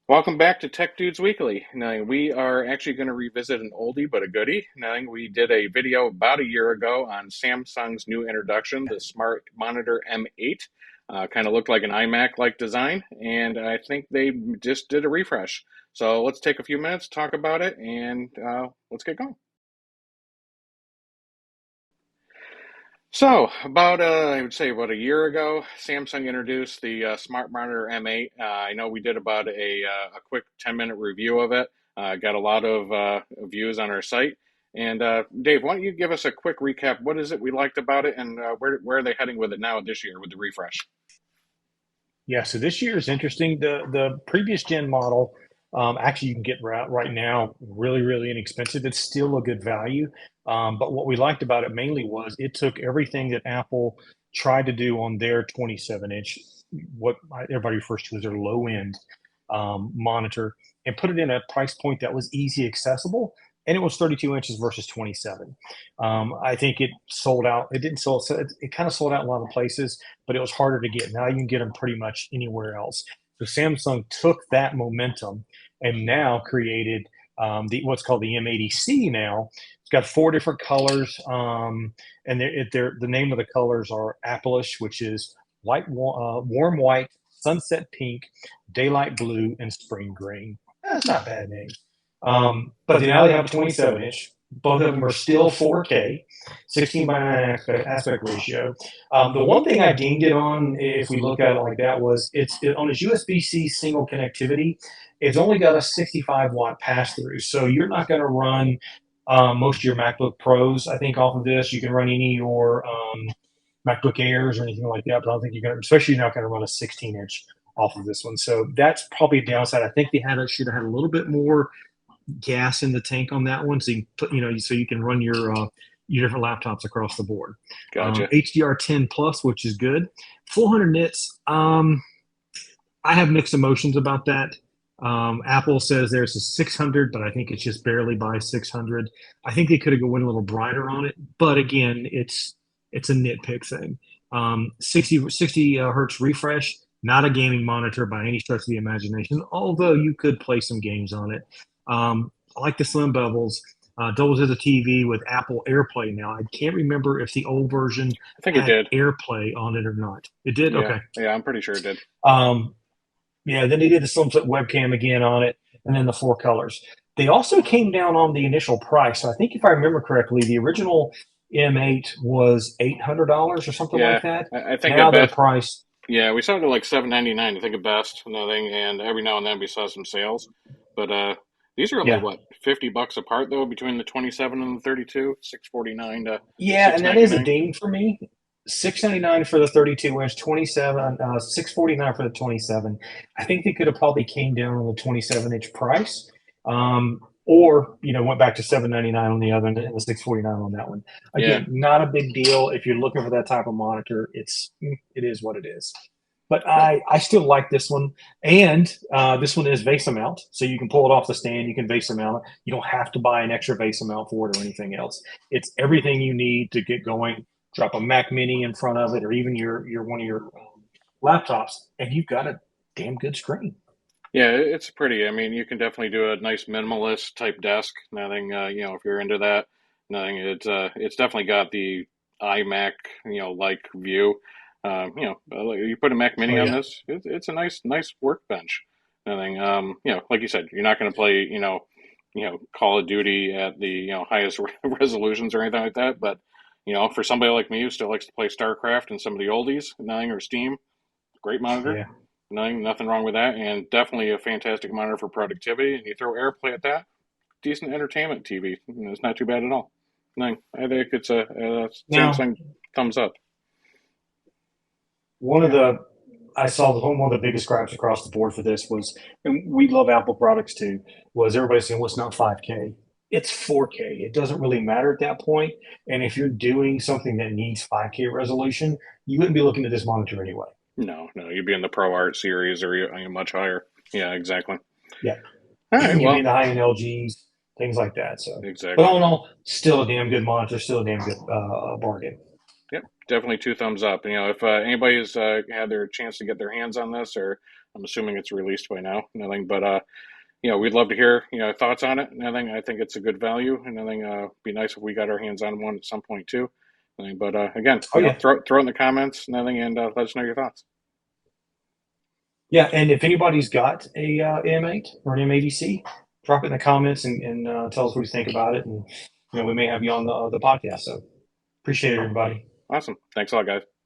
Welcome back to Tech Dudes Weekly. Now, we are actually going to revisit an oldie but a goodie. Now, we did a video about a year ago on Samsung's new introduction, the Smart Monitor M8. Kind of looked like an iMac-like design, and I think they just did a refresh. So let's take a few minutes, talk about it, and let's get going. So, I would say about a year ago, Samsung introduced the Smart Monitor M8. I know we did about a quick 10-minute review of it. Got a lot of views on our site. And Dave, why don't you give us a quick recap? What is it we liked about it, and where are they heading with it now this year with the refresh? Yeah, so this year is interesting. The previous gen model, actually you can get right now really inexpensive. It's still a good value. But what we liked about it mainly was it took everything that Apple tried to do on their 27-inch, what everybody refers to as their low end monitor, and put it in a price point that was easy accessible. And it was 32 inches versus 27. I think it sold out. It didn't sell. It kind of sold out in a lot of places, but it was harder to get. Now you can get them pretty much anywhere else. So Samsung took that momentum and now created the what's called the M80C. Now it's got four different colors, and the name of the colors are Appleish, which is warm white, sunset pink, daylight blue, and spring green. That's not a bad name. But now they have a 27 inch. Both of them are still 4K, 16 by 9 aspect ratio. The one thing I dinged it on, if we look at it like that, was on its USB-C single connectivity. It's only got a 65-watt pass through, so you're not going to run most of your MacBook Pros. I think off of this, you can run any of your MacBook Airs or anything like that, but I don't think you're going to, especially you're not going to run a 16-inch off of this one. So that's probably a downside. I think should have had a little bit more gas in the tank on that one, so you can put, so you can run your different laptops across the board. Gotcha. HDR10 plus, which is good. 400 nits. I have mixed emotions about that. Apple says there's a 600, but I think it's just barely by 600. I think they could have went a little brighter on it, but again, it's a nitpick thing. 60 hertz refresh, not a gaming monitor by any stretch of the imagination, although you could play some games on it. I like the slim bevels. Doubles as a TV with Apple AirPlay now. I can't remember if the old version I think it had did. AirPlay on it or not. It did? Yeah, Okay. yeah, I'm pretty sure it did. Um, yeah, then they did the slim flip webcam again on it, and then the four colors. They also came down on the initial price. So I think if I remember correctly, the original M8 was $800 or something Yeah, like that. I think Now at they're best, priced. yeah, we started like 7.99. I think at best, nothing, and every now and then we saw some sales. But these are like Yeah. what, $50 apart though between the 27 and the 32, 649 to Yeah, and that is a 699. ding for me. 699 for the 32 inch, 27, 649 for the 27. I think they could have probably came down on the 27-inch price. Or went back to 799 on the other and the 649 on that one. Yeah, Again, not a big deal if you're looking for that type of monitor. It is what it is. But yep, I still like this one, and this one is VESA mount, so you can pull it off the stand. You can VESA mount it. You don't have to buy an extra VESA mount for it or anything else. It's everything you need to get going. Drop a Mac Mini in front of it, or even your one of your laptops, and you've got a damn good screen. yeah, it's pretty. I mean, you can definitely do a nice minimalist type desk. Nothing, if you're into that, nothing. It's definitely got the iMac, like view. You put a Mac Oh Mini on yeah, this, it's a nice workbench. Nothing, like you said, you're not going to play, Call of Duty at the highest resolutions or anything like that. But for somebody like me who still likes to play StarCraft and some of the oldies, nothing or Steam, great monitor. yeah. Nothing wrong with that, and definitely a fantastic monitor for productivity. And you throw AirPlay at that, decent entertainment TV. It's not too bad at all. No, I think it's a Now, Samsung thumbs up. one of the I saw one of the biggest gripes across the board for this was, and we love Apple products too, was everybody saying, well, it's not 5K. It's 4K. It doesn't really matter at that point. And if you're doing something that needs 5K resolution, you wouldn't be looking at this monitor anyway. No, you'd be in the Pro Art series or you're much higher. Yeah, exactly. Yeah. All right, You'd be in well, the high-end LGs, things like that. So, but exactly. all in all, still a damn good monitor, still a damn good bargain. Yep. definitely two thumbs up. If anybody's had their chance to get their hands on this, or I'm assuming it's released by now, nothing. But we'd love to hear thoughts on it. Nothing. I think it's a good value, and nothing. Be nice if we got our hands on one at some point too. Nothing. But again, Oh yeah. throw it in the comments, nothing, and let us know your thoughts. Yeah, and if anybody's got a M8 or an M80C, drop it in the comments and tell us what you think about it, and we may have you on the podcast. So appreciate it, everybody. Awesome. Thanks a lot, guys.